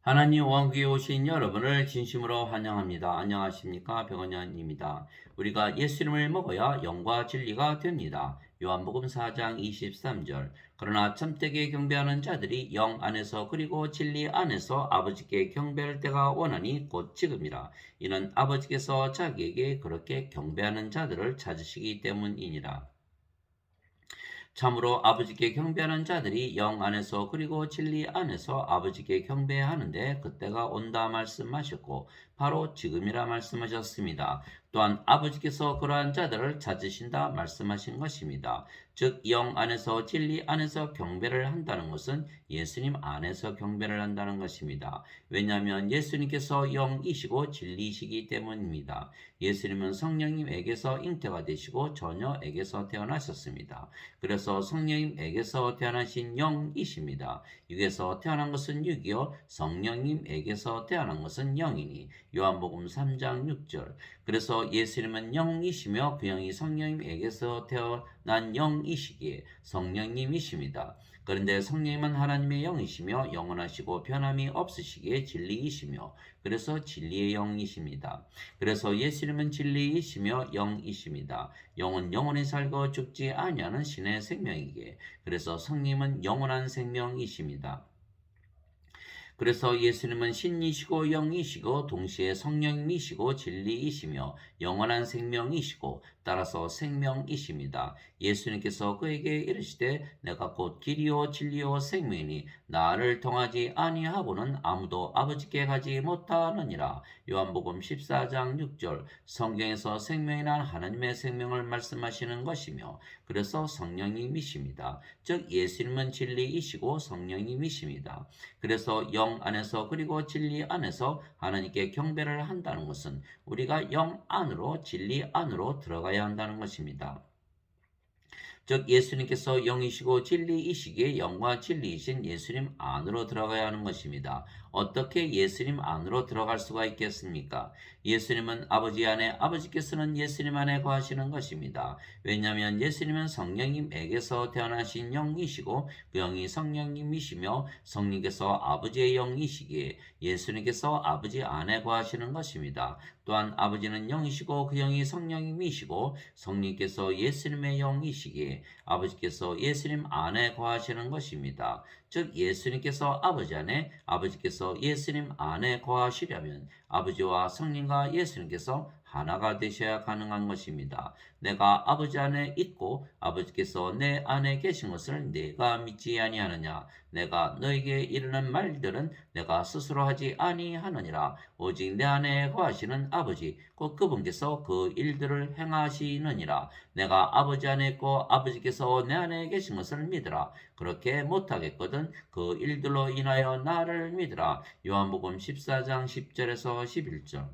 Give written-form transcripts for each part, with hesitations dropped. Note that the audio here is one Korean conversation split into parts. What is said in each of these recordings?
하나님 원국에 오신 여러분을 진심으로 환영합니다. 안녕하십니까? 백원현입니다. 우리가 예수님을 먹어야 영과 진리가 됩니다. 요한복음 4장 23절. 그러나 참되게 경배하는 자들이 영 안에서 그리고 진리 안에서 아버지께 경배할 때가 원하니 곧 지금이라. 이는 아버지께서 자기에게 그렇게 경배하는 자들을 찾으시기 때문이니라. 참으로 아버지께 경배하는 자들이 영 안에서 그리고 진리 안에서 아버지께 경배하는데 그때가 온다 말씀하셨고 바로 지금이라 말씀하셨습니다. 또한 아버지께서 그러한 자들을 찾으신다 말씀하신 것입니다. 즉 영 안에서 진리 안에서 경배를 한다는 것은 예수님 안에서 경배를 한다는 것입니다. 왜냐하면 예수님께서 영이시고 진리이시기 때문입니다. 예수님은 성령님에게서 잉태가 되시고 처녀에게서 태어나셨습니다. 그래서 성령님에게서 태어나신 영이십니다. 육에서 태어난 것은 육이요 성령님에게서 태어난 것은 영이니 요한복음 3장 6절. 그래서 예수님은 영이시며 그 영이 성령님에게서 태어난 영이시기에 성령님이십니다. 그런데 성령님은 하나님의 영이시며 영원하시고 변함이 없으시기에 진리이시며 그래서 진리의 영이십니다. 그래서 예수님은 진리이시며 영이십니다. 영은 영원히 살고 죽지 아니하는 신의 생명이기에 그래서 성령님은 영원한 생명이십니다. 그래서 예수님은 신이시고 영이시고 동시에 성령이시고 진리이시며 영원한 생명이시고 따라서 생명이십니다. 예수님께서 그에게 이르시되 내가 곧 길이요 진리요 생명이니 나를 통하지 아니하고는 아무도 아버지께 가지 못하느니라. 요한복음 14장 6절. 성경에서 생명이란 하나님의 생명을 말씀하시는 것이며 그래서 성령님이십니다. 즉 예수님은 진리이시고 성령님이십니다. 그래서 영 안에서 그리고 진리 안에서 하나님께 경배를 한다는 것은 우리가 영 안으로 진리 안으로 들어가야 한다는 것입니다. 즉 예수님께서 영이시고 진리이시기에 영과 진리이신 예수님 안으로 들어가야 하는 것입니다. 어떻게 예수님 안으로 들어갈 수가 있겠습니까? 예수님은 아버지 안에 아버지께서는 예수님 안에 거하시는 것입니다. 왜냐하면 예수님은 성령님에게서 태어나신 영이시고 그 영이 성령님이시며 성령께서 아버지의 영이시기에 예수님께서 아버지 안에 거하시는 것입니다. 또한 아버지는 영이시고 그 영이 성령님이시고 성령께서 예수님의 영이시기에 아버지께서 예수님 안에 거하시는 것입니다. 즉 예수님께서 아버지 안에 아버지께서 예수님 안에 거하시려면 아버지와 성령과 예수님께서 하나가 되셔야 가능한 것입니다. 내가 아버지 안에 있고 아버지께서 내 안에 계신 것을 내가 믿지 아니하느냐? 내가 너에게 이르는 말들은 내가 스스로 하지 아니하느니라. 오직 내 안에 거하시는 아버지 곧 그분께서 그 일들을 행하시느니라. 내가 아버지 안에 있고 아버지께서 내 안에 계신 것을 믿으라. 그렇게 못하겠거든 그 일들로 인하여 나를 믿으라. 요한복음 14장 10절에서 11절.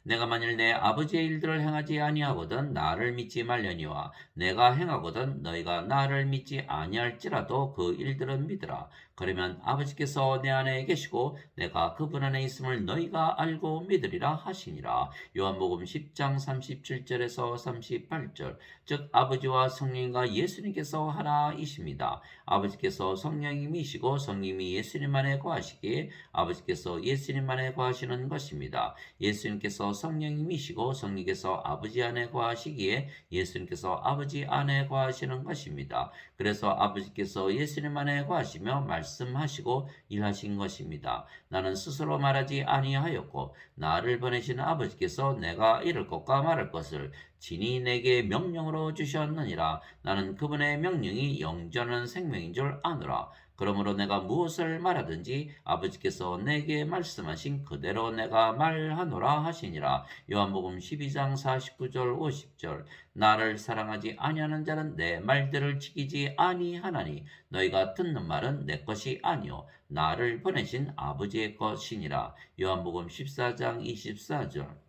내가 만일 내 아버지의 일들을 행하지 아니하거든 나를 믿지 말려니와 내가 행하거든 너희가 나를 믿지 아니할지라도 그 일들은 믿으라. 그러면 아버지께서 내 안에 계시고 내가 그분 안에 있음을 너희가 알고 믿으리라 하시니라. 요한복음 10장 37절에서 38절. 즉 아버지와 성령과 예수님께서 하나이십니다. 아버지께서 성령님이시고 성령님이 예수님 안에 거하시기에 아버지께서 예수님 안에 거하시는 것입니다. 예수님께서 성령님이시고 성령께서 아버지 안에 거하시기에 예수님께서 아버지 안에 거하시는 것입니다. 그래서 아버지께서 예수님 안에 거하시며 말씀하시고 일하신 것입니다. 나는 스스로 말하지 아니하였고 나를 보내신 아버지께서 내가 이를 것과 말할 것을 진히 내게 명령으로 주셨느니라. 나는 그분의 명령이 영전한 생명인 줄 아노라. 그러므로 내가 무엇을 말하든지 아버지께서 내게 말씀하신 그대로 내가 말하노라 하시니라. 요한복음 12장 49절 50절. 나를 사랑하지 아니하는 자는 내 말들을 지키지 아니하나니 너희가 듣는 말은 내 것이 아니요 나를 보내신 아버지의 것이니라. 요한복음 14장 24절.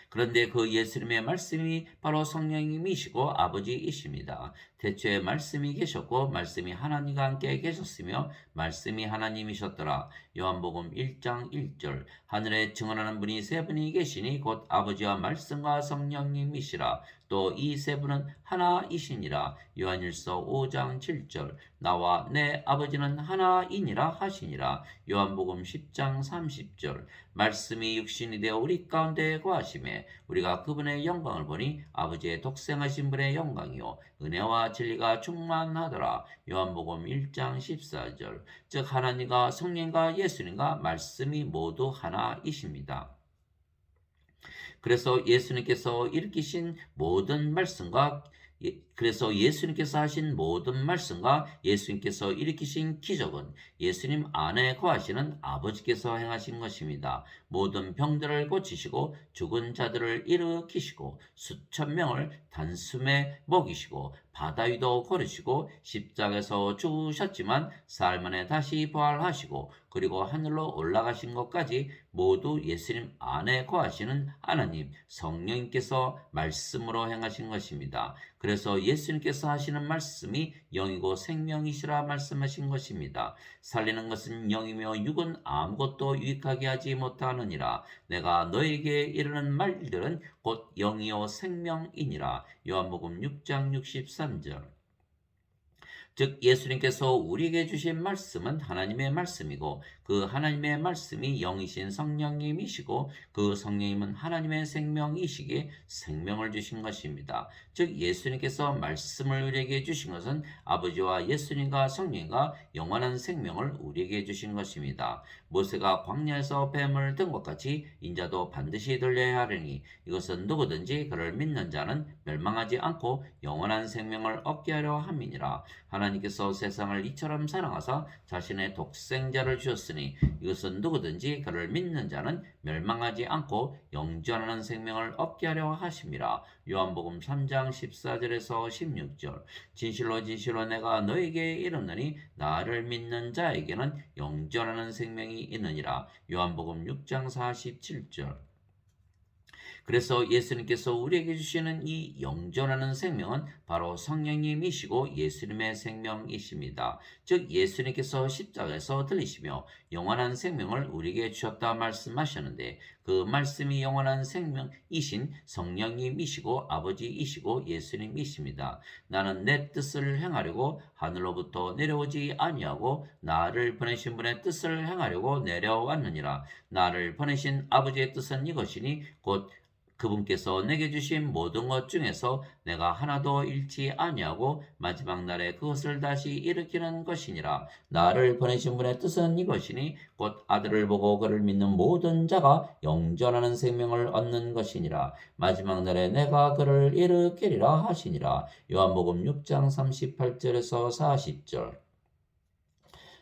그런데 그 예수님의 말씀이 바로 성령님이시고 아버지이십니다. 태초에 말씀이 계셨고 말씀이 하나님과 함께 계셨으며 말씀이 하나님이셨더라. 요한복음 1장 1절. 하늘에 증언하는 분이 세 분이 계시니 곧 아버지와 말씀과 성령님이시라. 또 이 세 분은 하나이시니라. 요한일서 5장 7절. 나와 내 아버지는 하나이니라 하시니라. 요한복음 10장 30절. 말씀이 육신이 되어 우리 가운데 거하심에 우리가 그분의 영광을 보니 아버지의 독생하신 분의 영광이요 은혜와 진리가 충만하더라. 요한복음 1장 14절. 즉 하나님과 성령과 예수님과 말씀이 모두 하나이십니다. 그래서 예수님께서 일으키신 모든 말씀과 그래서 예수님께서 하신 모든 말씀과 예수님께서 일으키신 기적은 예수님 안에 거하시는 아버지께서 행하신 것입니다. 모든 병들을 고치시고 죽은 자들을 일으키시고 수천 명을 단숨에 먹이시고 바다 위도 걸으시고 십자가에서 죽으셨지만 사흘 만에 다시 부활하시고 그리고 하늘로 올라가신 것까지 모두 예수님 안에 거하시는 하나님 성령님께서 말씀으로 행하신 것입니다. 그래서 예수님께서 하시는 말씀이 영이고 생명이시라 말씀하신 것입니다. 살리는 것은 영이며 육은 아무것도 유익하게 하지 못하느니라. 내가 너에게 이르는 말들은 곧 영이요 생명이니라. 요한복음 6장 63절. 즉 예수님께서 우리에게 주신 말씀은 하나님의 말씀이고 그 하나님의 말씀이 영이신 성령님이시고 그 성령님은 하나님의 생명이시기에 생명을 주신 것입니다. 즉 예수님께서 말씀을 우리에게 주신 것은 아버지와 예수님과 성령과 영원한 생명을 우리에게 주신 것입니다. 모세가 광야에서 뱀을 든 것 같이 인자도 반드시 들려야 하리니 이것은 누구든지 그를 믿는 자는 멸망하지 않고 영원한 생명을 얻게 하려 함이니라. 하나님께서 세상을 이처럼 사랑하사 자신의 독생자를 주셨으니 이것은 누구든지 그를 믿는 자는 멸망하지 않고 영존하는 생명을 얻게 하려 하심이라. 요한복음 3장 14절에서 16절. 진실로 진실로 내가 너에게 이르노니 나를 믿는 자에게는 영존하는 생명이 있느니라. 요한복음 6장 47절. 그래서 예수님께서 우리에게 주시는 이 영존하는 생명은 바로 성령님이시고 예수님의 생명이십니다. 즉 예수님께서 십자가에서 들리시며 영원한 생명을 우리에게 주셨다 말씀하셨는데 그 말씀이 영원한 생명이신 성령님이시고 아버지이시고 예수님이십니다. 나는 내 뜻을 행하려고 하늘로부터 내려오지 아니하고 나를 보내신 분의 뜻을 행하려고 내려왔느니라. 나를 보내신 아버지의 뜻은 이것이니 곧 그분께서 내게 주신 모든 것 중에서 내가 하나도 잃지 아니하고 마지막 날에 그것을 다시 일으키는 것이니라. 나를 보내신 분의 뜻은 이것이니 곧 아들을 보고 그를 믿는 모든 자가 영존하는 생명을 얻는 것이니라. 마지막 날에 내가 그를 일으키리라 하시니라. 요한복음 6장 38절에서 40절.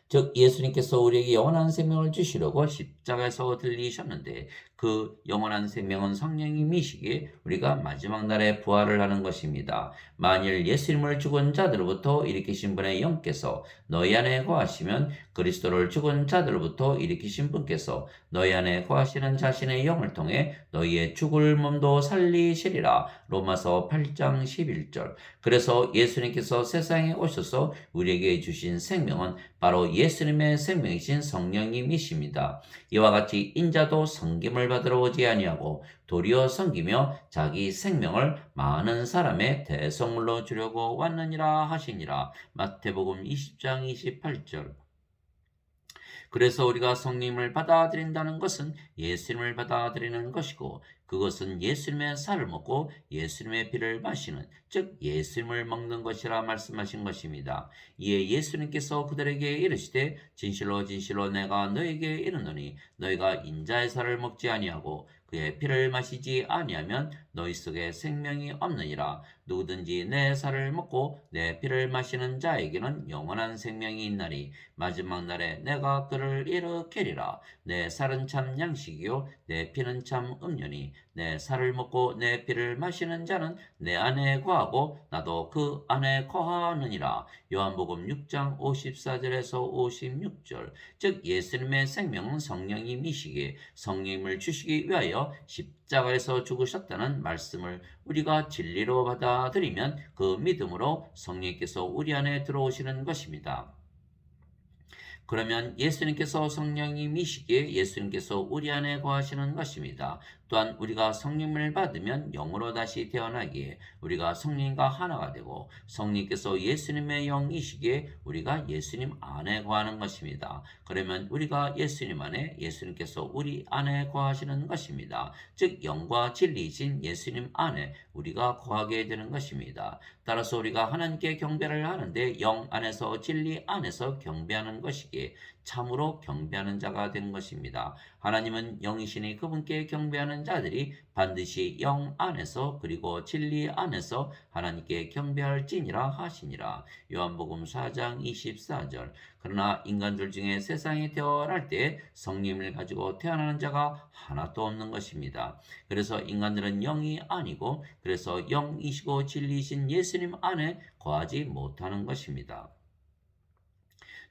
즉 예수님께서 우리에게 영원한 생명을 주시려고 십자가에서 들리셨는데 그 영원한 생명은 성령님이시기에 우리가 마지막 날에 부활을 하는 것입니다. 만일 예수님을 죽은 자들로부터 일으키신 분의 영께서 너희 안에 거하시면 그리스도를 죽은 자들로부터 일으키신 분께서 너희 안에 거하시는 자신의 영을 통해 너희의 죽을 몸도 살리시리라. 로마서 8장 11절. 그래서 예수님께서 세상에 오셔서 우리에게 주신 생명은 바로 예수님의 생명이신 성령님이십니다. 이와 같이 인자도 섬김을 받으러 오지 아니하고 도리어 섬기며 자기 생명을 많은 사람의 대성물로 주려고 왔느니라 하시니라. 마태복음 20장 28절. 그래서 우리가 성령님을 받아들인다는 것은 예수님을 받아들이는 것이고 그것은 예수님의 살을 먹고 예수님의 피를 마시는 즉 예수님을 먹는 것이라 말씀하신 것입니다. 이에 예수님께서 그들에게 이르시되 진실로 진실로 내가 너에게 이르노니 너희가 인자의 살을 먹지 아니하고 그의 피를 마시지 아니하면 너희 속에 생명이 없느니라. 누구든지 내 살을 먹고 내 피를 마시는 자에게는 영원한 생명이 있나니 마지막 날에 내가 그를 일으키리라. 내 살은 참 양식이요 내 피는 참 음료니 내 살을 먹고 내 피를 마시는 자는 내 안에 거하고 나도 그 안에 거하느니라. 요한복음 6장 54절에서 56절. 즉 예수님의 생명은 성령님이시기에 성령님을 주시기 위하여 십자가에서 죽으셨다는 말씀을 우리가 진리로 받아들이면 그 믿음으로 성령께서 우리 안에 들어오시는 것입니다. 그러면 예수님께서 성령님이시기에 예수님께서 우리 안에 거하시는 것입니다. 또한 우리가 성령을 받으면 영으로 다시 태어나기에 우리가 성령과 하나가 되고 성령께서 예수님의 영이시기에 우리가 예수님 안에 거하는 것입니다. 그러면 우리가 예수님 안에 예수님께서 우리 안에 거하시는 것입니다. 즉 영과 진리이신 예수님 안에 우리가 거하게 되는 것입니다. 따라서 우리가 하나님께 경배를 하는데 영 안에서 진리 안에서 경배하는 것이기에 참으로 경배하는 자가 되는 것입니다. 하나님은 영이시니 그분께 경배하는 자들이 반드시 영 안에서 그리고 진리 안에서 하나님께 경배할지니라 하시니라. 요한복음 4장 24절. 그러나 인간들 중에 세상에 태어날 때 성령을 가지고 태어나는 자가 하나도 없는 것입니다. 그래서 인간들은 영이 아니고 그래서 영이시고 진리이신 예수님 안에 거하지 못하는 것입니다.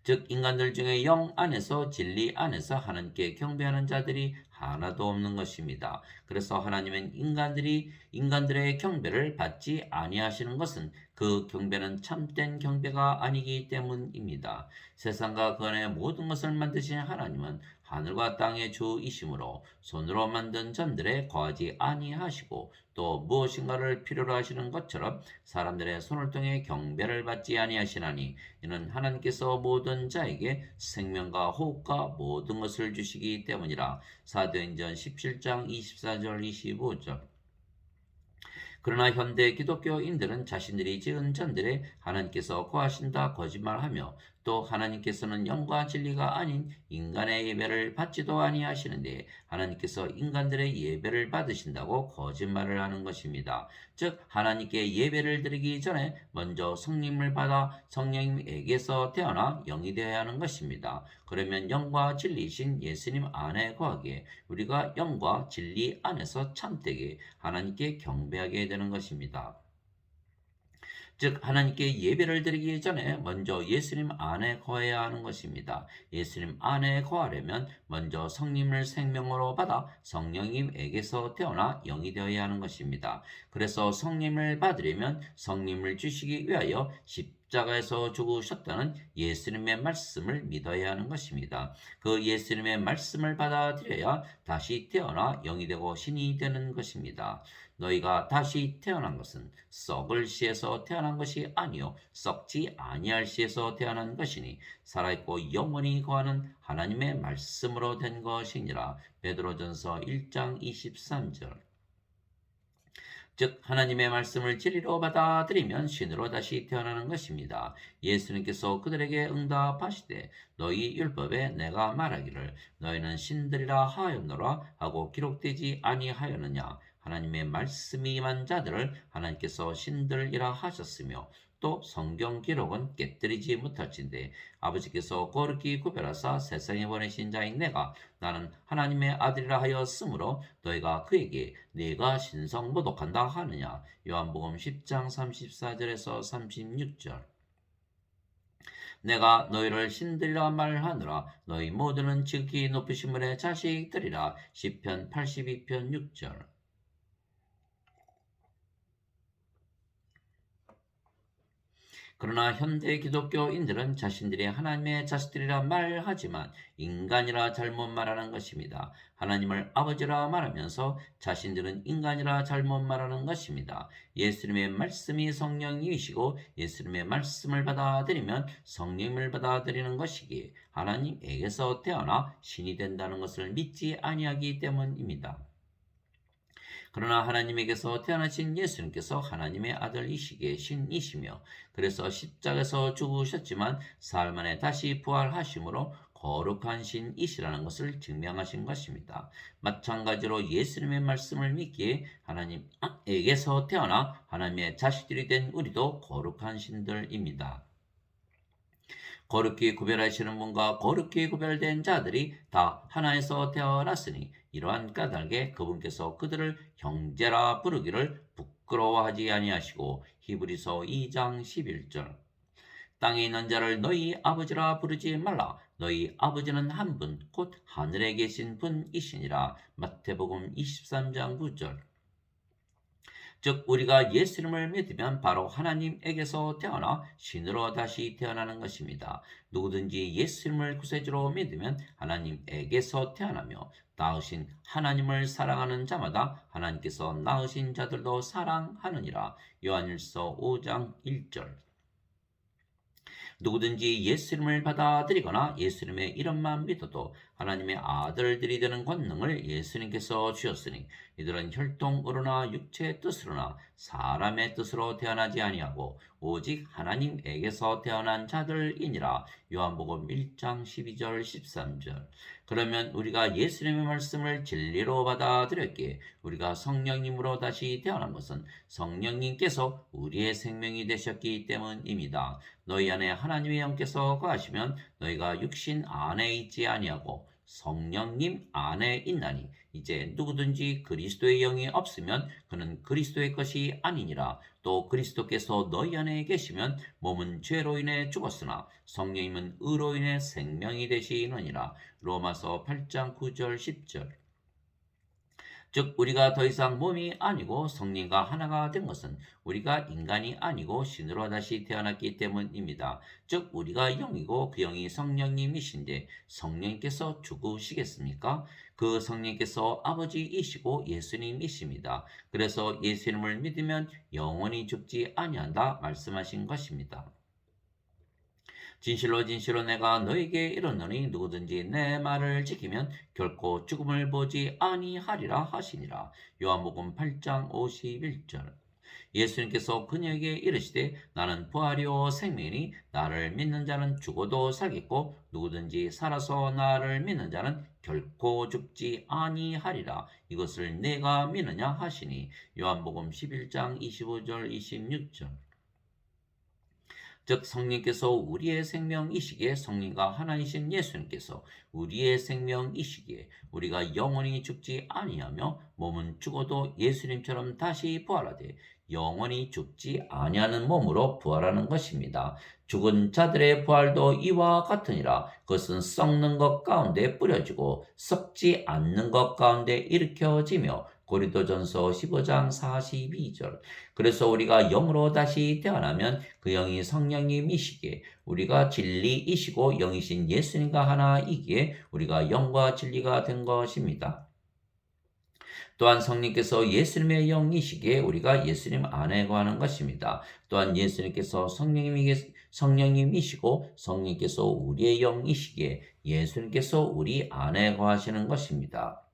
즉 인간들 중에 영 안에서 진리 안에서 하나님께 경배하는 자들이 하나도 없는 것입니다. 그래서 하나님은 인간들의 경배를 받지 아니하시는 것은 그 경배는 참된 경배가 아니기 때문입니다. 세상과 그 안의 모든 것을 만드신 하나님은 하늘과 땅의 주이시므로 손으로 만든 전들에 거하지 아니하시고 또 무엇인가를 필요로 하시는 것처럼 사람들의 손을 통해 경배를 받지 아니하시나니 이는 하나님께서 모든 자에게 생명과 호흡과 모든 것을 주시기 때문이라. 사도행전 17장 24절 25절. 그러나 현대 기독교인들은 자신들이 지은 전들에 하나님께서 거하신다 거짓말하며 또 하나님께서는 영과 진리가 아닌 인간의 예배를 받지도 아니하시는데 하나님께서 인간들의 예배를 받으신다고 거짓말을 하는 것입니다. 즉 하나님께 예배를 드리기 전에 먼저 성령을 받아 성령에게서 태어나 영이 되어야 하는 것입니다. 그러면 영과 진리이신 예수님 안에 거하기에 우리가 영과 진리 안에서 참되게 하나님께 경배하게 되는 것입니다. 즉 하나님께 예배를 드리기 전에 먼저 예수님 안에 거해야 하는 것입니다. 예수님 안에 거하려면 먼저 성령을 생명으로 받아 성령님에게서 태어나 영이 되어야 하는 것입니다. 그래서 성령을 받으려면 성령을 주시기 위하여 십자가에서 죽으셨다는 예수님의 말씀을 믿어야 하는 것입니다. 그 예수님의 말씀을 받아들여야 다시 태어나 영이 되고 신이 되는 것입니다. 너희가 다시 태어난 것은 썩을 씨에서 태어난 것이 아니요 썩지 아니할 씨에서 태어난 것이니 살아있고 영원히 거하는 하나님의 말씀으로 된 것이니라. 베드로전서 1장 23절. 즉 하나님의 말씀을 진리로 받아들이면 신으로 다시 태어나는 것입니다. 예수님께서 그들에게 응답하시되 너희 율법에 내가 말하기를 너희는 신들이라 하였노라 하고 기록되지 아니하였느냐. 하나님의 말씀이 임한 자들을 하나님께서 신들이라 하셨으며 또 성경 기록은 깨뜨리지 못할진대 아버지께서 거룩히 구별하사 세상에 보내신 자인 내가 나는 하나님의 아들이라 하였으므로 너희가 그에게 네가 신성 모독한다 하느냐. 요한복음 10장 34절에서 36절. 내가 너희를 신들이라 말하느라 너희 모두는 지극히 높으신 분의 자식들이라. 시편 82편 6절. 그러나 현대 기독교인들은 자신들이 하나님의 자식들이라 말하지만 인간이라 잘못 말하는 것입니다. 하나님을 아버지라 말하면서 자신들은 인간이라 잘못 말하는 것입니다. 예수님의 말씀이 성령이시고 예수님의 말씀을 받아들이면 성령을 받아들이는 것이기에 하나님에게서 태어나 신이 된다는 것을 믿지 아니하기 때문입니다. 그러나 하나님에게서 태어나신 예수님께서 하나님의 아들이시기에 신이시며 그래서 십자가에서 죽으셨지만 사흘 만에 다시 부활하심으로 거룩한 신이시라는 것을 증명하신 것입니다. 마찬가지로 예수님의 말씀을 믿기에 하나님에게서 태어나 하나님의 자식들이 된 우리도 거룩한 신들입니다. 거룩히 구별하시는 분과 거룩히 구별된 자들이 다 하나에서 태어났으니 이러한 까닭에 그분께서 그들을 형제라 부르기를 부끄러워하지 아니하시고 히브리서 2장 11절 땅에 있는 자를 너희 아버지라 부르지 말라 너희 아버지는 한 분, 곧 하늘에 계신 분이시니라. 마태복음 23장 9절. 즉 우리가 예수님을 믿으면 바로 하나님에게서 태어나 신으로 다시 태어나는 것입니다. 누구든지 예수님을 구세주로 믿으면 하나님에게서 태어나며 낳으신 하나님을 사랑하는 자마다 하나님께서 낳으신 자들도 사랑하느니라. 요한일서 5장 1절. 누구든지 예수님을 받아들이거나 예수님의 이름만 믿어도 하나님의 아들들이 되는 권능을 예수님께서 주셨으니 이들은 혈통으로나 육체의 뜻으로나 사람의 뜻으로 태어나지 아니하고 오직 하나님에게서 태어난 자들이니라. 요한복음 1장 12절 13절. 그러면 우리가 예수님의 말씀을 진리로 받아들였기에 우리가 성령님으로 다시 태어난 것은 성령님께서 우리의 생명이 되셨기 때문입니다. 너희 안에 하나님의 영께서 거하시면 너희가 육신 안에 있지 아니하고 성령님 안에 있나니 이제 누구든지 그리스도의 영이 없으면 그는 그리스도의 것이 아니니라. 또 그리스도께서 너희 안에 계시면 몸은 죄로 인해 죽었으나 성령님은 의로 인해 생명이 되시느니라. 로마서 8장 9절 10절. 즉 우리가 더 이상 몸이 아니고 성령과 하나가 된 것은 우리가 인간이 아니고 신으로 다시 태어났기 때문입니다. 즉 우리가 영이고 그 영이 성령님이신데 성령님께서 죽으시겠습니까? 그 성령님께서 아버지이시고 예수님이십니다. 그래서 예수님을 믿으면 영원히 죽지 아니한다 말씀하신 것입니다. 진실로 진실로 내가 너에게 이르노니 누구든지 내 말을 지키면 결코 죽음을 보지 아니하리라 하시니라. 요한복음 8장 51절. 예수님께서 그녀에게 이르시되 나는 부활이요 생명이니 나를 믿는 자는 죽어도 살겠고 누구든지 살아서 나를 믿는 자는 결코 죽지 아니하리라. 이것을 내가 믿느냐 하시니. 요한복음 11장 25절 26절. 즉 성령께서 우리의 생명이시기에 성령과 하나이신 예수님께서 우리의 생명이시기에 우리가 영원히 죽지 아니하며 몸은 죽어도 예수님처럼 다시 부활하되 영원히 죽지 아니하는 몸으로 부활하는 것입니다. 죽은 자들의 부활도 이와 같으니라. 그것은 썩는 것 가운데 뿌려지고 썩지 않는 것 가운데 일으켜지며 고린도전서 15장 42절. 그래서 우리가 영으로 다시 태어나면 그 영이 성령님이시기에 우리가 진리이시고 영이신 예수님과 하나이기에 우리가 영과 진리가 된 것입니다. 또한 성령께서 예수님의 영이시기에 우리가 예수님 안에 거하는 것입니다. 또한 예수님께서 성령님이시고 성령께서 우리의 영이시기에 예수님께서 우리 안에 거하시는 것입니다.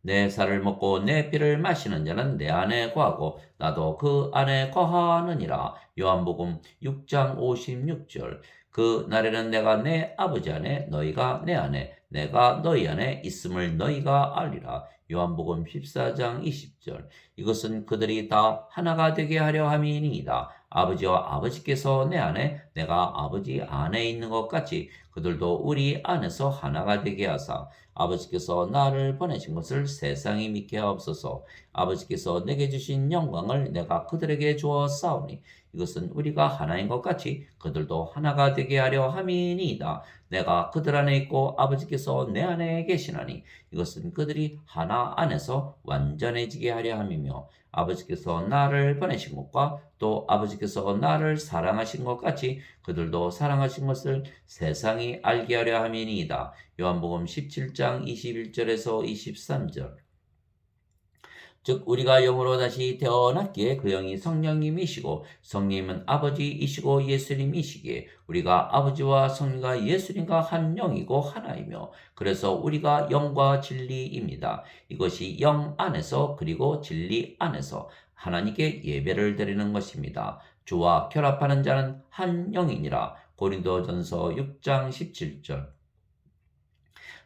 내 살을 먹고 내 피를 마시는 자는 내 안에 거하고 나도 그 안에 거하느니라. 요한복음 6장 56절. 그 날에는 내가 내 아버지 안에 너희가 내 안에 내가 너희 안에 있음을 너희가 알리라. 요한복음 14장 20절. 이것은 그들이 다 하나가 되게 하려 함이니이다. 아버지와 아버지께서 내 안에 내가 아버지 안에 있는 것 같이 그들도 우리 안에서 하나가 되게 하사 아버지께서 나를 보내신 것을 세상이 믿게 하옵소서. 아버지께서 내게 주신 영광을 내가 그들에게 주었사오니 이것은 우리가 하나인 것 같이 그들도 하나가 되게 하려 함이니이다. 내가 그들 안에 있고 아버지께서 내 안에 계시나니 이것은 그들이 하나 안에서 완전해지게 하려 함이며 아버지께서 나를 보내신 것과 또 아버지께서 나를 사랑하신 것 같이 그들도 사랑하신 것을 세상이 알게 하려 함이니이다. 요한복음 17장 21절에서 23절. 즉 우리가 영으로 다시 태어났기에 그 영이 성령님이시고 성령님은 아버지이시고 예수님이시기에 우리가 아버지와 성령과 예수님과 한 영이고 하나이며 그래서 우리가 영과 진리입니다. 이것이 영 안에서 그리고 진리 안에서 하나님께 예배를 드리는 것입니다. 주와 결합하는 자는 한 영이니라. 고린도전서 6장 17절.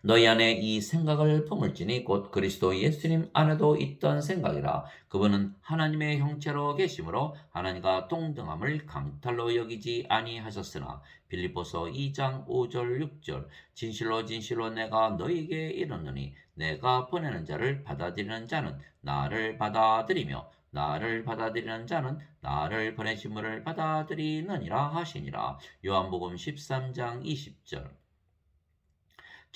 너희 안에 이 생각을 품을지니 곧 그리스도 예수님 안에도 있던 생각이라. 그분은 하나님의 형체로 계심으로 하나님과 동등함을 강탈로 여기지 아니하셨으나 빌립보서 2장 5절 6절. 진실로 진실로 내가 너희에게 이르노니 내가 보내는 자를 받아들이는 자는 나를 받아들이며 나를 받아들이는 자는 나를 보내신 분을 받아들이느니라 하시니라. 요한복음 13장 20절.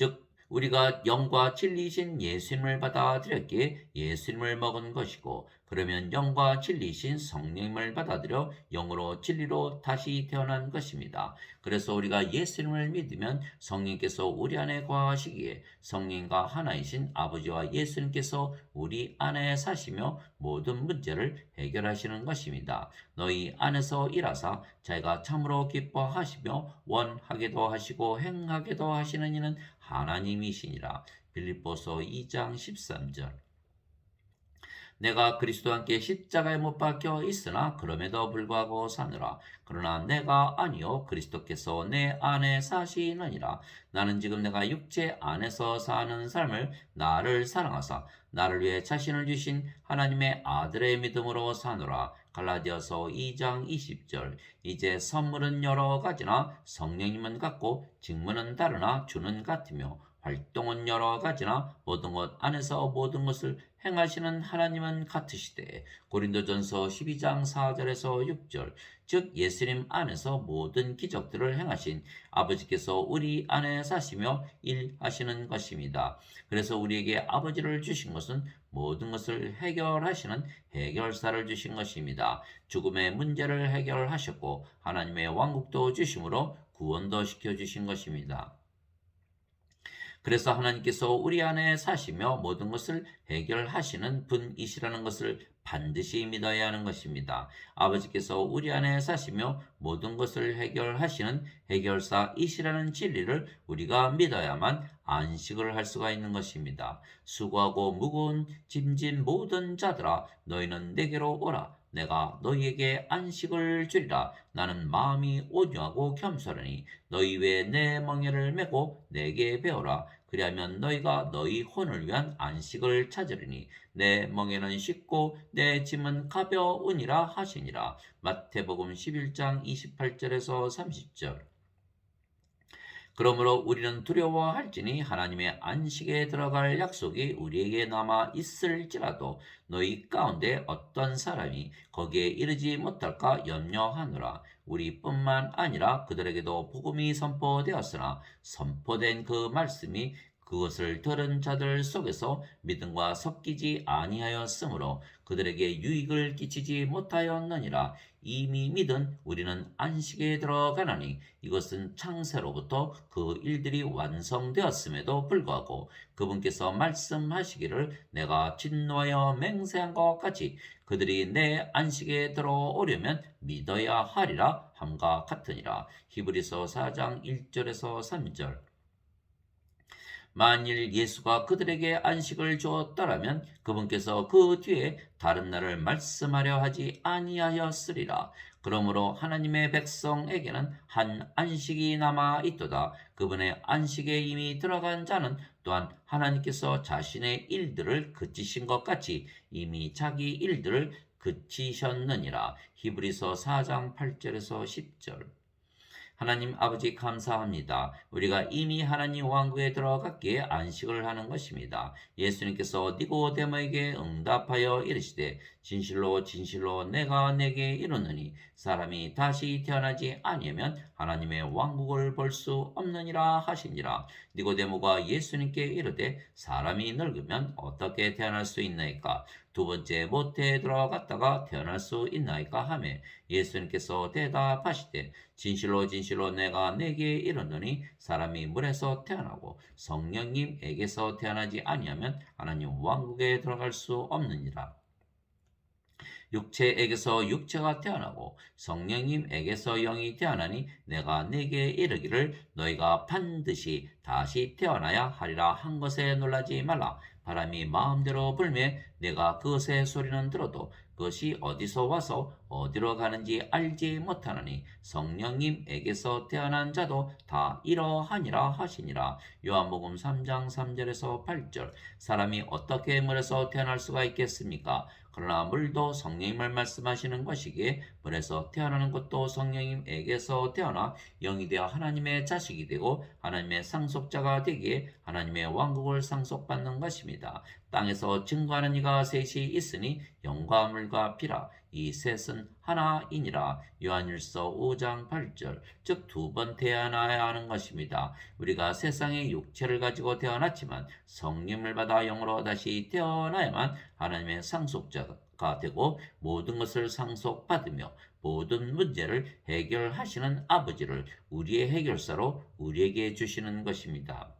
즉 우리가 영과 진리이신 예수님을 받아들였기에 예수님을 먹은 것이고 그러면 영과 진리이신 성령님을 받아들여 영으로 진리로 다시 태어난 것입니다. 그래서 우리가 예수님을 믿으면 성령께서 우리 안에 거하시기에 성령과 하나이신 아버지와 예수님께서 우리 안에 사시며 모든 문제를 해결하시는 것입니다. 너희 안에서 일하사 자기가 참으로 기뻐하시며 원하게도 하시고 행하게도 하시는 이는 하나님이시니라. 빌립보서 2장 13절. 내가 그리스도와 함께 십자가에 못 박혀 있으나 그럼에도 불구하고 사느라. 그러나 내가 아니요 그리스도께서 내 안에 사시느니라. 나는 지금 내가 육체 안에서 사는 삶을 나를 사랑하사 나를 위해 자신을 주신 하나님의 아들의 믿음으로 사노라. 갈라디아서 2장 20절. 이제 선물은 여러 가지나 성령님은 같고 직무는 다르나 주는 같으며 활동은 여러 가지나 모든 것 안에서 모든 것을 행하시는 하나님은 같으시되. 고린도전서 12장 4절에서 6절. 즉 예수님 안에서 모든 기적들을 행하신 아버지께서 우리 안에 사시며 일하시는 것입니다. 그래서 우리에게 아버지를 주신 것은 모든 것을 해결하시는 해결사를 주신 것입니다. 죽음의 문제를 해결하셨고 하나님의 왕국도 주심으로 구원도 시켜주신 것입니다. 그래서 하나님께서 우리 안에 사시며 모든 것을 해결하시는 분이시라는 것을 반드시 믿어야 하는 것입니다. 아버지께서 우리 안에 사시며 모든 것을 해결하시는 해결사이시라는 진리를 우리가 믿어야만 안식을 할 수가 있는 것입니다. 수고하고 무거운 짐진 모든 자들아 너희는 내게로 오라. 내가 너희에게 안식을 주리라. 나는 마음이 온유하고 겸손하니 너희 외에 내 멍에를 메고 내게 배우라. 그리하면 너희가 너희 혼을 위한 안식을 찾으리니 내 멍에는 쉽고 내 짐은 가벼우니라 하시니라. 마태복음 11장 28절에서 30절. 그러므로 우리는 두려워할지니 하나님의 안식에 들어갈 약속이 우리에게 남아 있을지라도 너희 가운데 어떤 사람이 거기에 이르지 못할까 염려하노라. 우리뿐만 아니라 그들에게도 복음이 선포되었으나 선포된 그 말씀이 그것을 들은 자들 속에서 믿음과 섞이지 아니하였으므로 그들에게 유익을 끼치지 못하였느니라. 이미 믿은 우리는 안식에 들어가나니 이것은 창세로부터 그 일들이 완성되었음에도 불구하고 그분께서 말씀하시기를 내가 진노하여 맹세한 것 같이 그들이 내 안식에 들어오려면 믿어야 하리라 함과 같으니라. 히브리서 4장 1절에서 3절. 만일 예수가 그들에게 안식을 주었더라면 그분께서 그 뒤에 다른 날을 말씀하려 하지 아니하였으리라. 그러므로 하나님의 백성에게는 한 안식이 남아 있도다. 그분의 안식에 이미 들어간 자는 또한 하나님께서 자신의 일들을 그치신 것 같이 이미 자기 일들을 그치셨느니라. 히브리서 4장 8절에서 10절. 하나님 아버지 감사합니다. 우리가 이미 하나님 왕국에 들어갔기에 안식을 하는 것입니다. 예수님께서 니고데모에게 응답하여 이르시되 진실로 진실로 내가 내게 이르노니 사람이 다시 태어나지 아니하면 하나님의 왕국을 볼 수 없느니라 하시니라. 니고데모가 예수님께 이르되 사람이 늙으면 어떻게 태어날 수 있나이까? 두 번째 모태에 들어갔다가 태어날 수 있나이까 하매 예수님께서 대답하시되 진실로 진실로 내가 내게 이르노니 사람이 물에서 태어나고 성령님에게서 태어나지 아니하면 하나님 왕국에 들어갈 수 없느니라. 육체에게서 육체가 태어나고 성령님에게서 영이 태어나니 내가 네게 이르기를 너희가 반드시 다시 태어나야 하리라 한 것에 놀라지 말라. 바람이 마음대로 불매 내가 그것의 소리는 들어도 그것이 어디서 와서 어디로 가는지 알지 못하느니 성령님에게서 태어난 자도 다 이러하니라 하시니라. 요한복음 3장 3절에서 8절. 사람이 어떻게 물에서 태어날 수가 있겠습니까? 그러나 물도 성령님을 말씀하시는 것이기에 물에서 태어나는 것도 성령님에게서 태어나 영이 되어 하나님의 자식이 되고 하나님의 상속자가 되기에 하나님의 왕국을 상속받는 것입니다. 땅에서 증거하는 이가 셋이 있으니 영과 물과 피라. 이 셋은 하나이니라. 요한일서 5장 8절. 즉 두 번 태어나야 하는 것입니다. 우리가 세상의 육체를 가지고 태어났지만 성령을 받아 영으로 다시 태어나야만 하나님의 상속자가 되고 모든 것을 상속받으며 모든 문제를 해결하시는 아버지를 우리의 해결사로 우리에게 주시는 것입니다.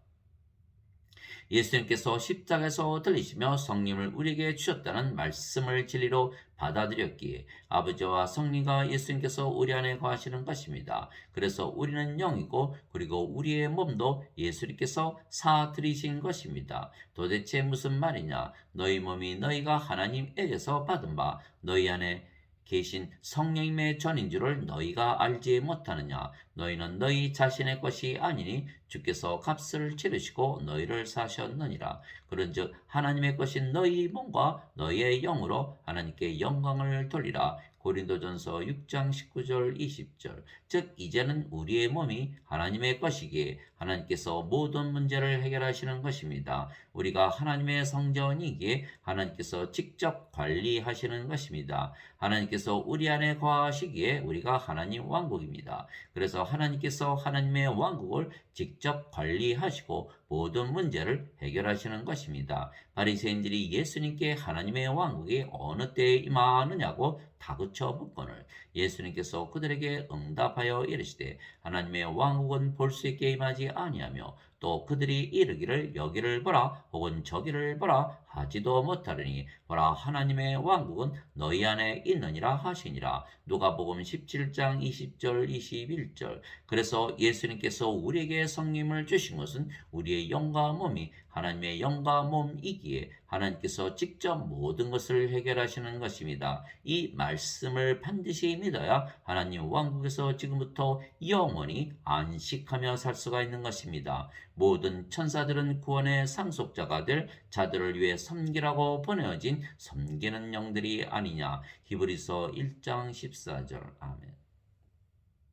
예수님께서 십자가에서 들리시며 성령을 우리에게 주셨다는 말씀을 진리로 받아들였기에 아버지와 성령과 예수님께서 우리 안에 거하시는 것입니다. 그래서 우리는 영이고 그리고 우리의 몸도 예수님께서 사들이신 것입니다. 도대체 무슨 말이냐? 너희 몸이 너희가 하나님에게서 받은 바 너희 안에 계신 성령님의 전인 줄을 너희가 알지 못하느냐? 너희는 너희 자신의 것이 아니니 주께서 값을 치르시고 너희를 사셨느니라. 그런즉 하나님의 것인 너희 몸과 너희의 영으로 하나님께 영광을 돌리라. 고린도전서 6장 19절 20절. 즉 이제는 우리의 몸이 하나님의 것이기에 하나님께서 모든 문제를 해결하시는 것입니다. 우리가 하나님의 성전이기에 하나님께서 직접 관리하시는 것입니다. 하나님께서 우리 안에 거하시기에 우리가 하나님 왕국입니다. 그래서 하나님께서 하나님의 왕국을 직접 관리하시고 모든 문제를 해결하시는 것입니다. 바리새인들이 예수님께 하나님의 왕국이 어느 때에 임하느냐고 다그쳐 묻거늘 예수님께서 그들에게 응답하여 이르시되 하나님의 왕국은 볼 수 있게 임하지 아니하며 또 그들이 이르기를 여기를 보라 혹은 저기를 보라 하지도 못하리니 보라 하나님의 왕국은 너희 안에 있느니라 하시니라. 누가복음 17장 20절 21절. 그래서 예수님께서 우리에게 성령을 주신 것은 우리의 영과 몸이 하나님의 영과 몸이기에 하나님께서 직접 모든 것을 해결하시는 것입니다. 이 말씀을 반드시 믿어야 하나님 왕국에서 지금부터 영원히 안식하며 살 수가 있는 것입니다. 모든 천사들은 구원의 상속자가 될 자들을 위해 섬기라고 보내어진 섬기는 영들이 아니냐. 히브리서 1장 14절. 아멘.